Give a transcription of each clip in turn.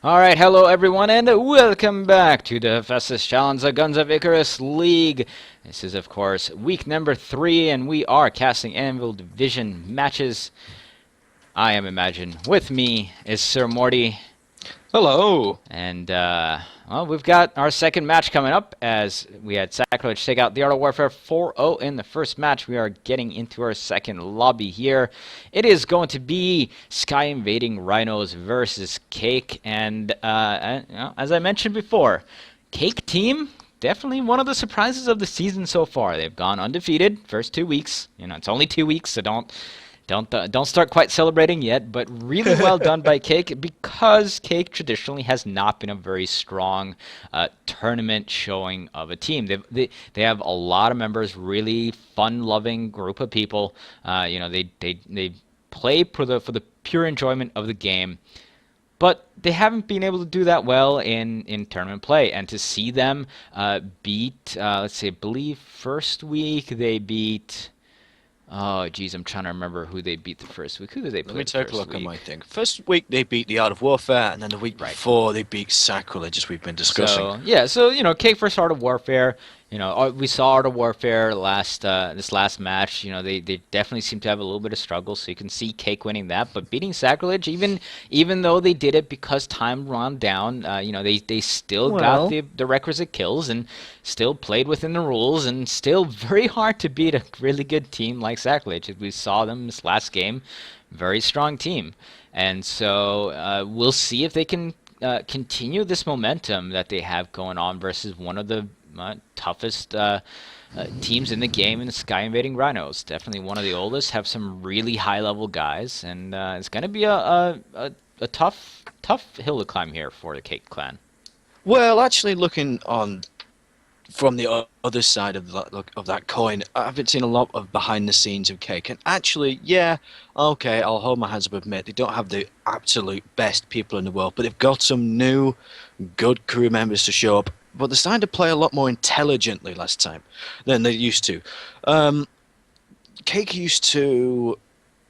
Alright, hello everyone, and welcome back to the Hephaestus Challenge, the Guns of Icarus League. This is, of course, week number 3, and we are casting Anvil Division matches. I am Imagine. With me is Sir Morty. Hello. And, well, we've got our second match coming up, as we had Sacrilege take out the Art of Warfare 4-0 in the first match. We are getting into our second lobby here. It is going to be Sky Invading Rhinos versus Cake, and as I mentioned before, Cake team, definitely one of the surprises of the season so far. They've gone undefeated first 2 weeks. You know, it's only 2 weeks, so don't start quite celebrating yet, but really well done by Cake, because Cake traditionally has not been a very strong tournament showing of a team. They have a lot of members, really fun-loving group of people. You know, they play for the pure enjoyment of the game, but they haven't been able to do that well in tournament play. And to see them beat, let's see, I believe first week they beat. Oh, geez, I'm trying to remember who they beat the first week. Who did they play? Let me take a look week? at my thing. First week they beat the Art of Warfare, and then the week before they beat Sacrilege, as we've been discussing. So you know, Cake versus Art of Warfare. You know, we saw Art of Warfare this last match. You know, they definitely seem to have a little bit of struggle, so you can see Cake winning that. But beating Sacrilege, even though they did it because time ran down, you know, they still got the requisite kills and still played within the rules, and still very hard to beat a really good team like Sacrilege. We saw them this last game, very strong team, and so we'll see if they can continue this momentum that they have going on versus one of the toughest teams in the game in the Sky Invading Rhinos. Definitely one of the oldest, have some really high-level guys, and it's going to be a tough hill to climb here for the Cake clan. Well, actually, looking on from the other side of that coin, I've seen a lot of behind the scenes of Cake, and actually, yeah, okay, I'll hold my hands up and admit they don't have the absolute best people in the world, but they've got some new good crew members to show up. But they're starting to play a lot more intelligently last time than they used to. Cake used to,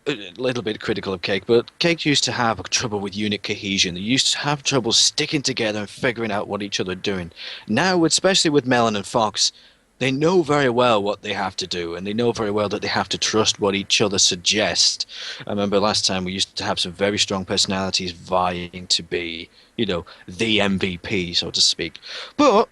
a little bit critical of Cake, but Cake used to have trouble with unit cohesion. They used to have trouble sticking together and figuring out what each other are doing. Now, especially with Melon and Fox, they know very well what they have to do, and they know very well that they have to trust what each other suggest. I remember last time we used to have some very strong personalities vying to be, you know, the MVP, so to speak. But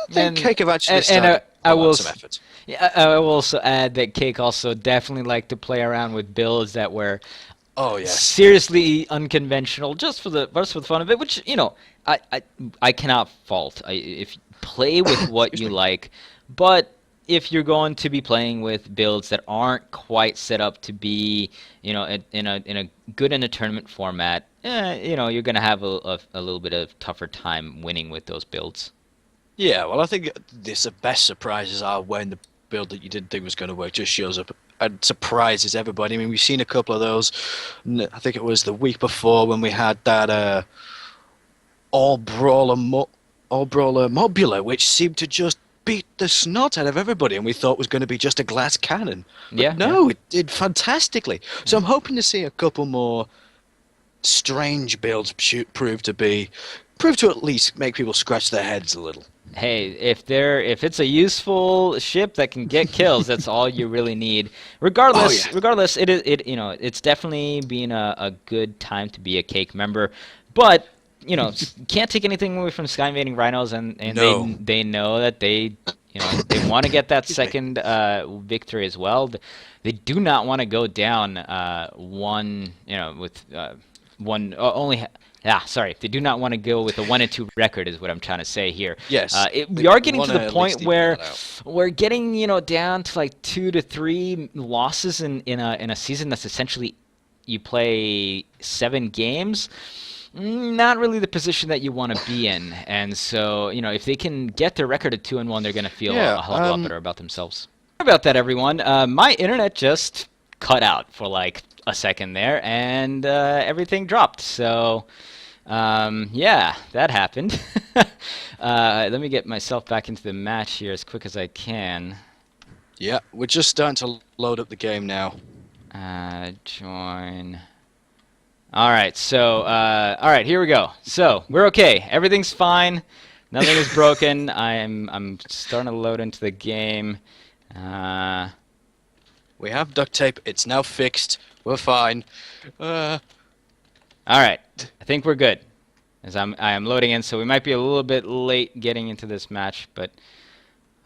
I think Cake have actually started some effort. Yeah, I will also add that Cake also definitely liked to play around with builds that were seriously unconventional, just for the fun of it. Which, you know, I cannot fault. If play with what you like. But if you're going to be playing with builds that aren't quite set up to be, you know, in a good in a tournament format, you know, you're going to have a little bit of tougher time winning with those builds. Yeah, well, I think the best surprises are when the build that you didn't think was going to work just shows up and surprises everybody. I mean, we've seen a couple of those. I think it was the week before when we had that all-brawler Mobula, which seemed to just beat the snot out of everybody, and we thought was going to be just a glass cannon. But it did fantastically. So I'm hoping to see a couple more strange builds prove to at least make people scratch their heads a little. Hey, if it's a useful ship that can get kills, that's all you really need. Regardless, it's definitely been a good time to be a Cake member, but you know, can't take anything away from Sky Invading Rhinos, and they know that they want to get that second victory as well. They do not want to go down one, you know, with one only. Sorry, they do not want to go with a 1-2 record, is what I'm trying to say here. Yes, we are getting to the point where we're getting, you know, down to like 2 to 3 losses in a season that's essentially you play 7 games. Not really the position that you want to be in, and so, you know, if they can get their record at 2-1, they're going to feel a whole lot better about themselves. Sorry about that, everyone. My internet just cut out for like a second there, and everything dropped. So, yeah, that happened. Let me get myself back into the match here as quick as I can. Yeah, we're just starting to load up the game now. Join. All right, so all right, here we go. So we're okay. Everything's fine. Nothing is broken. I'm starting to load into the game. Uh, We have duct tape. It's now fixed. We're fine. all right, I think we're good. As I am loading in, so we might be a little bit late getting into this match, but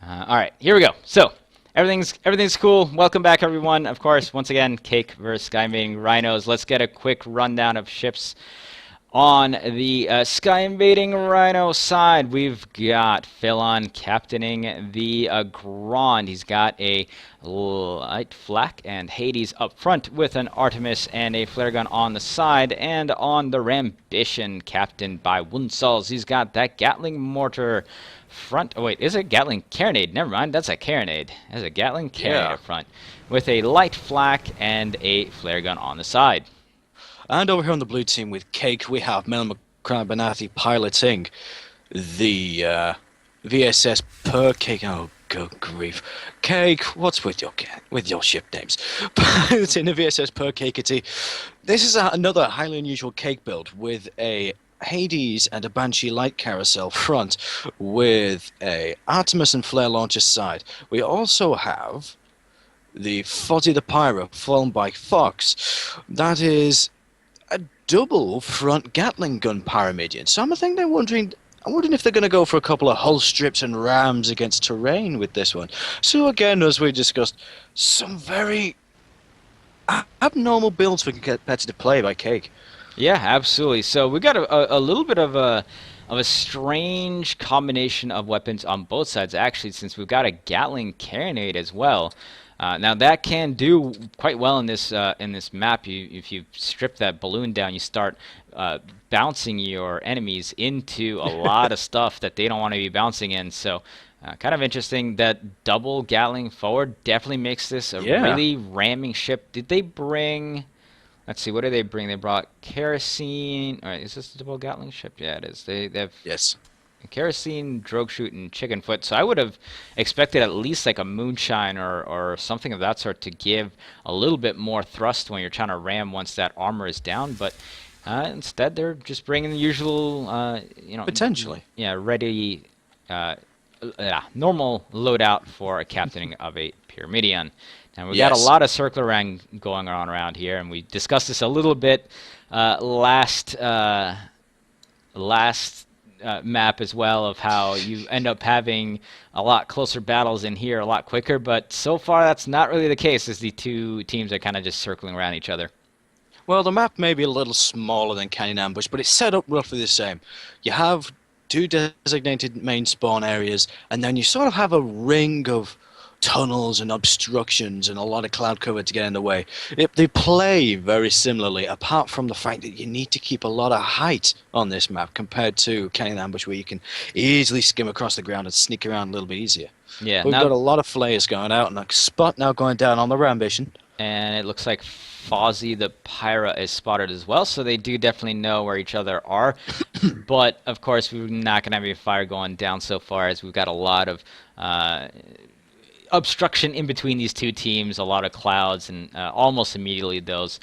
all right, here we go. So everything's cool. Welcome back, everyone. Of course, once again, Cake versus Sky Invading Rhinos. Let's get a quick rundown of ships. On the Sky Invading Rhino side, we've got Philon captaining the Grand. He's got a light flak and Hades up front with an Artemis and a flare gun on the side. And on the Rambition, captained by Wunsals, he's got that Gatling mortar front. Oh, wait, is it Gatling carronade? Never mind, that's a carronade. That's a Gatling carronade up front with a light flak and a flare gun on the side. And over here on the blue team with Cake, we have Mel McCrabanati piloting the VSS per Cake. Oh, good grief. Cake, what's with your ship names? Piloting the VSS per Cakeity. This is another highly unusual Cake build with a Hades and a Banshee light carousel front with a Artemis and flare launcher side. We also have the Fozzie the Pyro flown by Fox. That is a double front Gatling gun Pyramidion. So I'm wondering if they're going to go for a couple of hull strips and rams against terrain with this one. So again, as we discussed, some very abnormal builds for competitive play by Cake. Yeah, absolutely. So we got a little bit of a strange combination of weapons on both sides, actually, since we've got a Gatling carronade as well. Now that can do quite well in this map. If you strip that balloon down, you start bouncing your enemies into a lot of stuff that they don't want to be bouncing in. So kind of interesting. That double Gatling forward definitely makes this a really ramming ship. Did they bring? Let's see. What did they bring? They brought kerosene. All right, is this a double Gatling ship? Yeah, it is. They have. Yes. Kerosene, drogue shoot, and chicken foot. So I would have expected at least like a moonshine or something of that sort to give a little bit more thrust when you're trying to ram once that armor is down. But instead, they're just bringing the usual, potentially, ready, normal loadout for a captaining of a Pyramidion. And we got a lot of circular around going on around here, and we discussed this a little bit last map as well, of how you end up having a lot closer battles in here a lot quicker, but so far that's not really the case, as the two teams are kind of just circling around each other. Well, the map may be a little smaller than Canyon Ambush, but it's set up roughly the same. You have two designated main spawn areas, and then you sort of have a ring of tunnels and obstructions and a lot of cloud cover to get in the way. They play very similarly, apart from the fact that you need to keep a lot of height on this map compared to Canyon Ambush, where you can easily skim across the ground and sneak around a little bit easier. Yeah, we've got a lot of flares going out and a spot now going down on the Rambition. And it looks like Fozzie the Pyra is spotted as well, so they do definitely know where each other are. But of course, we're not going to have any fire going down so far, as we've got a lot of obstruction in between these two teams, a lot of clouds, and almost immediately those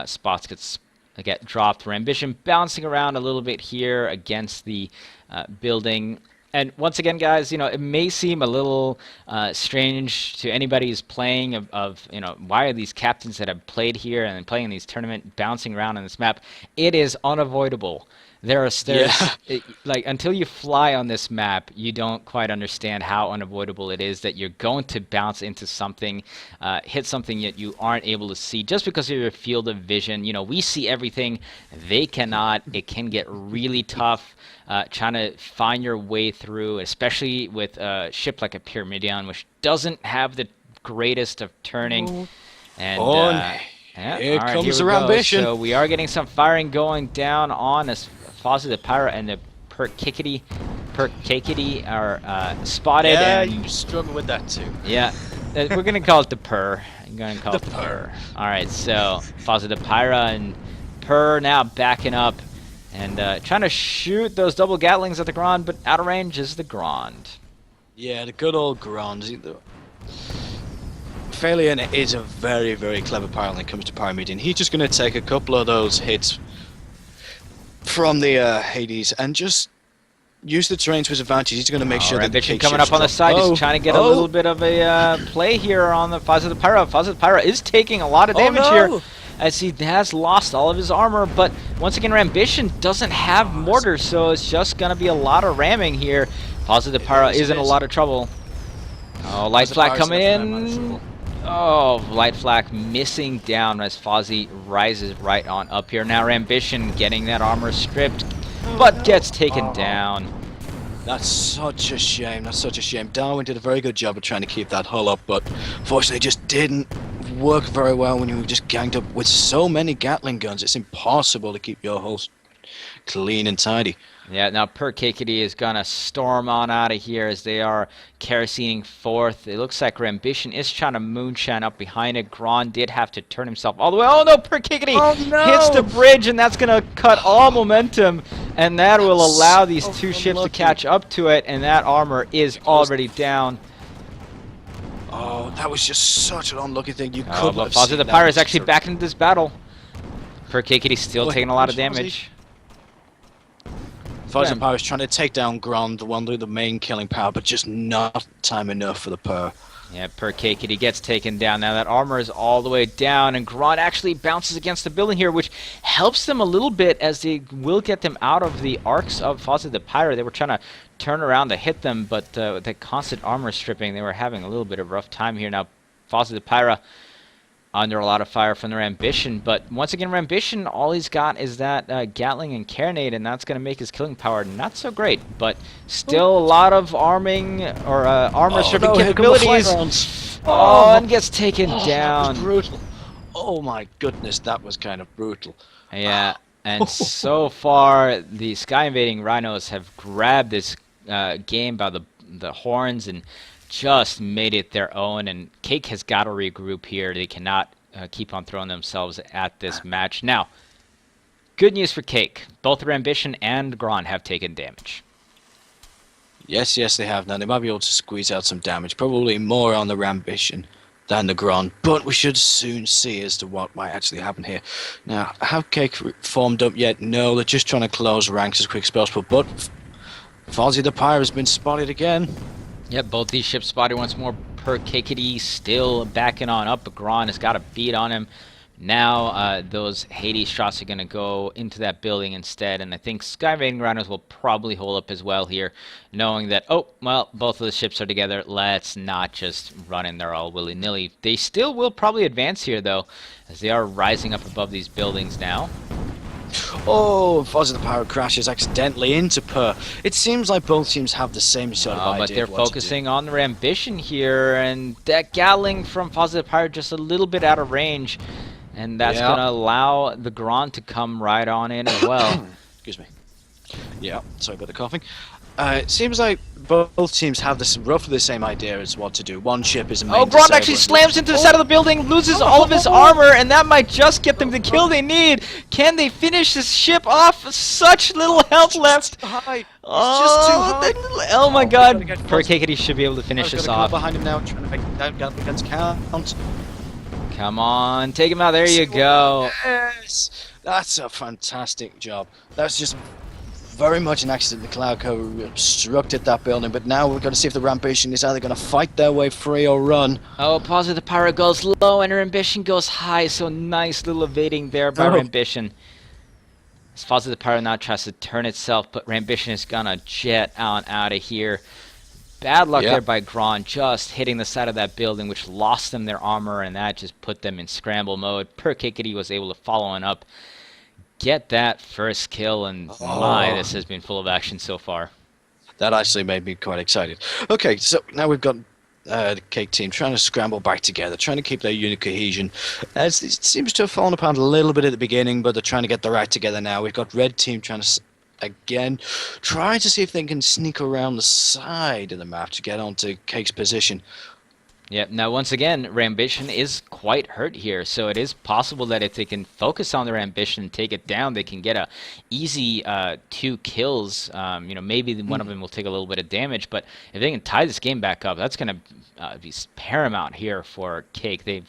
spots get dropped. Rambition bouncing around a little bit here against the building. And once again, guys, it may seem a little strange to anybody who's playing of why are these captains that have played here and playing in these tournaments bouncing around on this map. It is unavoidable. There's like, until you fly on this map, you don't quite understand how unavoidable it is that you're going to bounce into something, hit something that you aren't able to see just because of your field of vision. We see everything, they cannot. It can get really tough trying to find your way through, especially with a ship like a Pyramidion, which doesn't have the greatest of turning. And here comes the Rambition. So we are getting some firing going down on as Fozzie the Pyra and the Perkikity are spotted. Yeah, and you struggle with that too. Yeah, we're gonna call it the Purr. I'm gonna call it the Purr. All right, so Fozzie the Pyra and Purr now backing up and trying to shoot those double Gatlings at the Grand, but out of range is the Grand. Yeah, the good old Grand. Aphelion is a very, very clever pirate when it comes to pyramiding. He's just going to take a couple of those hits from the Hades and just use the terrain to his advantage. He's going to make sure that the Rendition cake coming ships up on the drop. side. He's trying to get a little bit of a play here on the Fozzie the Pyro. Fozzie the Pyro is taking a lot of damage here, as he has lost all of his armor. But once again, Rambition doesn't have mortar, so it's just going to be a lot of ramming here. Fozzie the Pyro is in a lot of trouble. Oh, Light Flak coming in. Oh, Light Flak missing down as Fozzie rises right on up here. Now Rambition getting that armor stripped, but gets taken down. That's such a shame. That's such a shame. Darwin did a very good job of trying to keep that hull up, but unfortunately it just didn't work very well when you were just ganged up with so many Gatling guns. It's impossible to keep your hulls clean and tidy. Yeah, now Perkakity is going to storm on out of here as they are kerosening forth. It looks like Rambition is trying to moonshine up behind it. Gron did have to turn himself all the way. Oh no, Perkakity hits the bridge, and that's going to cut all momentum. And that will allow these two ships to catch up to it, and that armor is already down. Oh, that was just such an unlucky thing. You could but Fozzie the Pyro is actually back into this battle. Perkakity still taking a lot of damage. Fozzie the Pyro is trying to take down Gron, the one with the main killing power, but just not time enough for the Per. Yeah, Perkakity gets taken down. Now that armor is all the way down, and Gron actually bounces against the building here, which helps them a little bit as they will get them out of the arcs of Fozzie the Pyro. They were trying to turn around to hit them, but with the constant armor stripping, they were having a little bit of a rough time here. Now Fozzie the Pyro under a lot of fire from their Rambition, but once again Rambition, all he's got is that Gatling and Carronade, and that's going to make his killing power not so great, but still a lot of arming or armor stripping capabilities. And gets taken down. That was brutal. Oh my goodness, that was kind of brutal. Yeah, and so far the Sky Invading Rhinos have grabbed this game by the horns and just made it their own, and Cake has got to regroup here. They cannot keep on throwing themselves at this match. Now, good news for Cake. Both Rambition and Gron have taken damage. Yes, they have. Now, they might be able to squeeze out some damage. Probably more on the Rambition than the Gron, but we should soon see as to what might actually happen here. Now, have Cake formed up yet? No, they're just trying to close ranks as quick as possible, but Fozzie the Pyro has been spotted again. Yep, both these ships spotted once more. Perkakity still backing on up, but Gron has got a beat on him. Now those Hades shots are going to go into that building instead, and I think Sky Invading Rhinos will probably hold up as well here, knowing that, oh, well, both of the ships are together. Let's not just run in there all willy-nilly. They still will probably advance here, though, as they are rising up above these buildings now. Oh, Fozzie the Pyro crashes accidentally into Per. It seems like both teams have the same sort of idea. But they're focusing on their ambition here, and that Gatling from Fozzie the Pyro just a little bit out of range, and that's going to allow the Gron to come right on in as well. Excuse me. Yeah, sorry about the coughing. It seems like both teams have this roughly the same idea as what to do. One ship is a main Gron actually slams into the side of the building, loses all of his armor, and that might just get them the kill they need. Can they finish this ship off? Such little health left. Oh my god. Perkakity should be able to finish this off. Behind him now, trying to make that guns count. Come on, take him out. There you go. Yes, that's a fantastic job. That's just very much an accident. The Cloud Cover obstructed that building, but now we've got to see if the Rambition is either going to fight their way free or run. Oh, Fozzie the Pyro goes low and Rambition goes high, so nice little evading there by Rambition. As Fozzie the Pyro now tries to turn itself, but Rambition is going to jet on out of here. Bad luck there by Gron, just hitting the side of that building, which lost them their armor, and that just put them in scramble mode. Perkakity was able to follow on up, get that first kill, and my, this has been full of action so far. That actually made me quite excited. Okay, so now we've got the Cake team trying to scramble back together, trying to keep their unit cohesion. It seems to have fallen apart a little bit at the beginning, but they're trying to get their act together now. We've got Red team trying to, again, trying to see if they can sneak around the side of the map to get onto Cake's position. Yep. Now, once again, Rambition is quite hurt here, so it is possible that if they can focus on their ambition and take it down, they can get a easy 2 kills. Maybe one of them will take a little bit of damage, but if they can tie this game back up, that's going to be paramount here for Cake.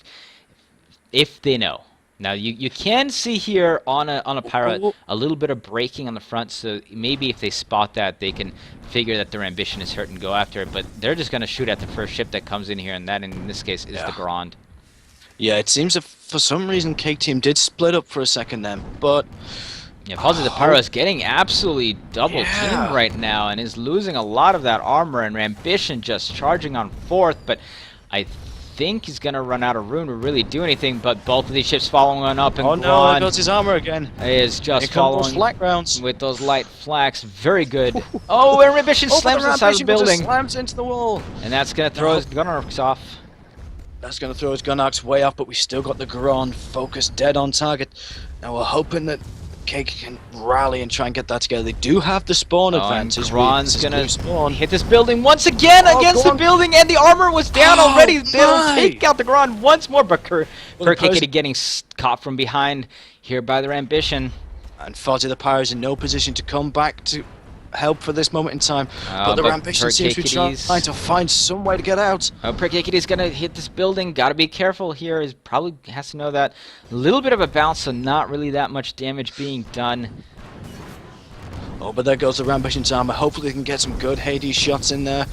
If they know. Now, you can see here on a Pirate a little bit of braking on the front, so maybe if they spot that, they can figure that their ambition is hurt and go after it, but they're just going to shoot at the first ship that comes in here, and that, in this case, is the Grand. Yeah, it seems that for some reason Cake Team did split up for a second then, but... Yeah, Fozzy the Pyro is getting absolutely double-teamed right now and is losing a lot of that armor, and Rambition just charging on 4th, but I think he's going to run out of room to really do anything, but both of these ships following up, and no, there goes his armor again. Is just following flak rounds with those light flaks. Very good. Oh, and Rambition slams inside the building. Slams into the wall. And that's going to throw his gun arcs off. That's going to throw his gun arcs way off, but we still got the Grand focused dead on target. Now we're hoping that Cake can rally and try and get that together. They do have the spawn advantage. Grand's gonna hit this building once again against the building, and the armor was down already. They'll take out the Grand once more, but Perkikity getting caught from behind here by their ambition. And Fozzy the Pyro is in no position to come back to help for this moment in time, but the ambition seems to be trying to find some way to get out. Perkikity's gonna hit this building. Gotta be careful here. He probably has to know that. A little bit of a bounce, so not really that much damage being done. Oh, but there goes the Rambition's armor. Hopefully they can get some good Hades shots in there.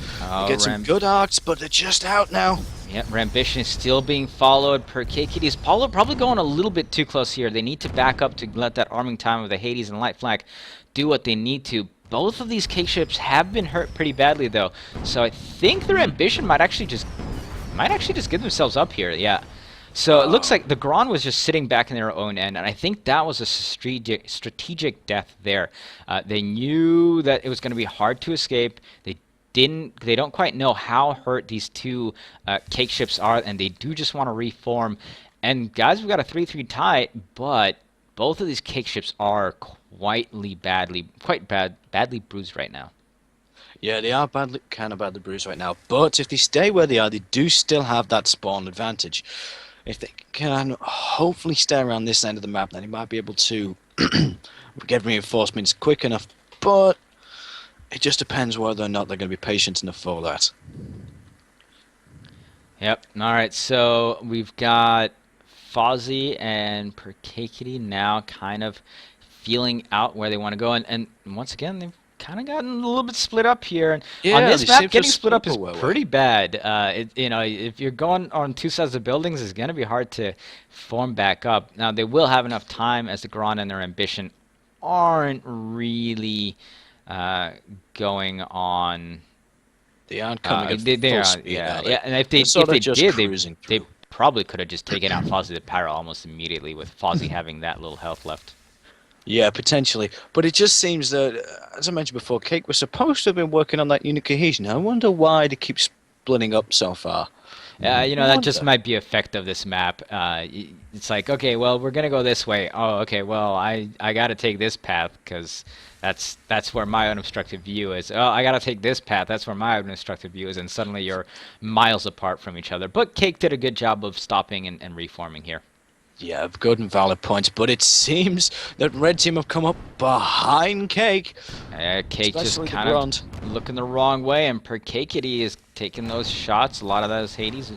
Get some good arcs, but they're just out now. Yep, Rambition is still being followed. Perkikity's probably going a little bit too close here. They need to back up to let that arming time of the Hades and Light Flak do what they need to. Both of these Cake ships have been hurt pretty badly, though, so I think their ambition might actually just give themselves up here. Yeah. So it looks like the Grand was just sitting back in their own end, and I think that was a strategic death there. They knew that it was going to be hard to escape. They don't quite know how hurt these 2 Cake ships are, and they do just want to reform. And guys, we've got a 3-3 tie, but both of these Cake ships are quite badly bruised right now. Yeah, they are kind of badly bruised right now. But if they stay where they are, they do still have that spawn advantage. If they can hopefully stay around this end of the map, then they might be able to get reinforcements quick enough. But it just depends whether or not they're going to be patient enough for that. Yep. All right. So we've got Fozzy and Perkikity now kind of feeling out where they want to go, and once again they've kind of gotten a little bit split up here, and on this map getting split up is pretty bad. If you're going on 2 sides of buildings, it's going to be hard to form back up. Now they will have enough time, as the Grand and their ambition aren't really going on. They aren't coming at full speed. Yeah, and if they did, they probably could have just taken out Fozzy the Pyro almost immediately, with Fozzy having that little health left. Yeah, potentially. But it just seems that, as I mentioned before, Cake was supposed to have been working on that unit cohesion. I wonder why they keep splitting up so far. That just might be effect of this map. It's like, okay, well, we're going to go this way. Oh, okay, well, I got to take this path because that's where my unobstructed view is. Oh, I got to take this path. That's where my unobstructed view is. And suddenly you're miles apart from each other. But Cake did a good job of stopping and reforming here. Yeah, good and valid points, but it seems that Red Team have come up behind Cake. Cake just kind of looking the wrong way, and Perkikity is taking those shots. A lot of those Hades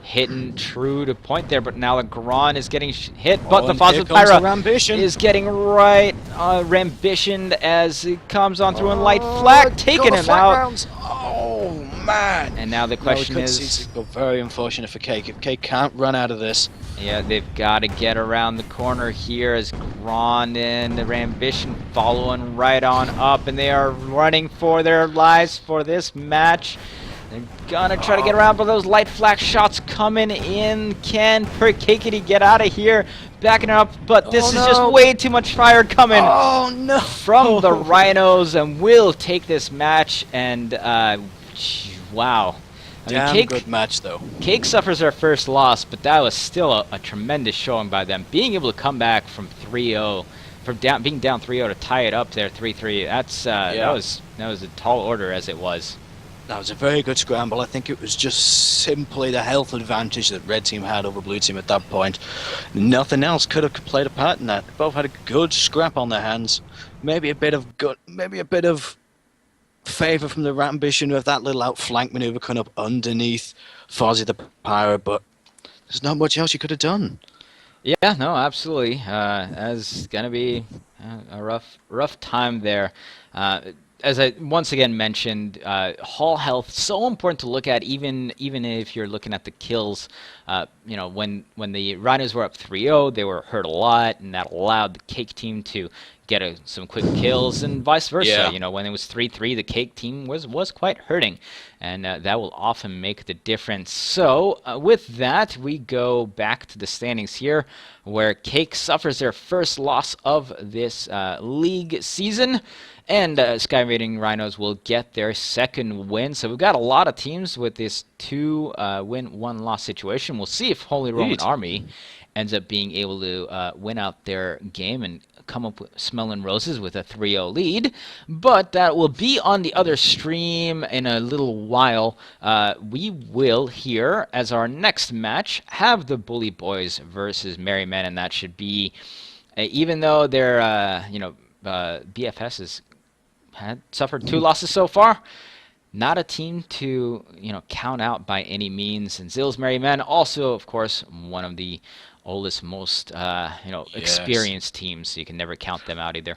hitting true to point there, but now the Grand is getting hit, but the Fozzy Pyro is getting right Rambitioned as it comes on through and Light Flak, taking him out. Oh, man. And now the question is... It's very unfortunate for Cake. If Cake can't run out of this... Yeah, they've got to get around the corner here as Grand and the Rambition following right on up, and they are running for their lives for this match. They're gonna try to get around, but those Light Flak shots coming in. Can Perkikity get out of here? Backing up, but this is just way too much fire coming from the Rhinos, and will take this match. And wow. Damn good match, though. Cake suffers their first loss, but that was still a tremendous showing by them. Being able to come back from 3-0, being down 3-0 to tie it up there 3-3. That was a tall order as it was. That was a very good scramble. I think it was just simply the health advantage that red team had over blue team at that point. Nothing else could have played a part in that. They both had a good scrap on their hands. Maybe a bit of favour from the Rambition with that little outflank maneuver coming up underneath Fozzie the Pirate, but there's not much else you could have done. Yeah, no, absolutely. As gonna be a rough time there. As I once again mentioned, hull health so important to look at, even if you're looking at the kills. When the Rhinos were up 3-0, they were hurt a lot, and that allowed the Cake team to get some quick kills, and vice versa. Yeah. When it was 3-3, the Cake team was quite hurting, and that will often make the difference. So with that, we go back to the standings here, where Cake suffers their first loss of this league season. And Sky Invading Rhinos will get their second win. So we've got a lot of teams with this 2-win, 1-loss situation. We'll see if Holy Roman Army ends up being able to win out their game and come up with smelling roses with a 3-0 lead. But that will be on the other stream in a little while. We will here, as our next match, have the Bully Boys versus Merry Men, and that should be, even though they're, BFS is had suffered 2 losses so far. Not a team to count out by any means. And Zill's Merry Men, also of course one of the oldest, most experienced teams. So you can never count them out either.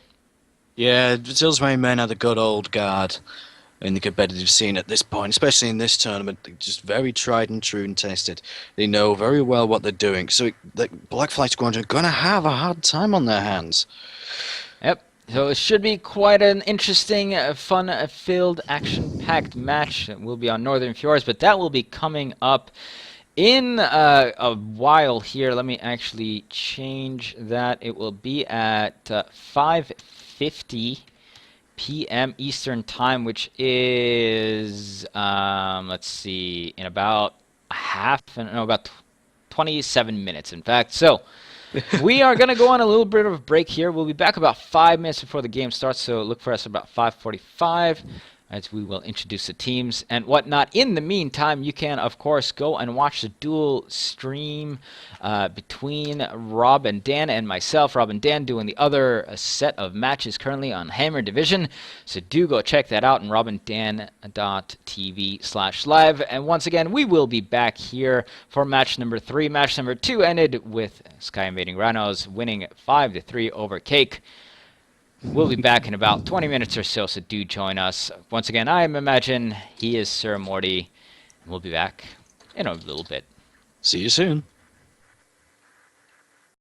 Yeah, Zill's Merry Men are the good old guard in the competitive scene at this point, especially in this tournament. They're just very tried and true and tested. They know very well what they're doing. So the Black Flag Squadron are going to have a hard time on their hands. Yep. So it should be quite an interesting, fun-filled, action-packed match. It will be on Northern Fjords, but that will be coming up in a while here. Let me actually change that. It will be at 5:50 p.m. Eastern Time, which is, let's see, in about about 27 minutes, in fact. So we are going to go on a little bit of a break here. We'll be back about 5 minutes before the game starts, so look for us about 5:45 as we will introduce the teams and whatnot. In the meantime, you can, of course, go and watch the dual stream between Rob and Dan and myself. Rob and Dan doing the other set of matches currently on Hammer Division. So do go check that out on robanddan.tv/live. And once again, we will be back here for match number 3. Match number 2 ended with Sky Invading Rhinos winning 5-3 over Cake. We'll be back in about 20 minutes or so, so do join us. Once again, I'm Imagine, he is Sir Morty, and we'll be back in a little bit. See you soon.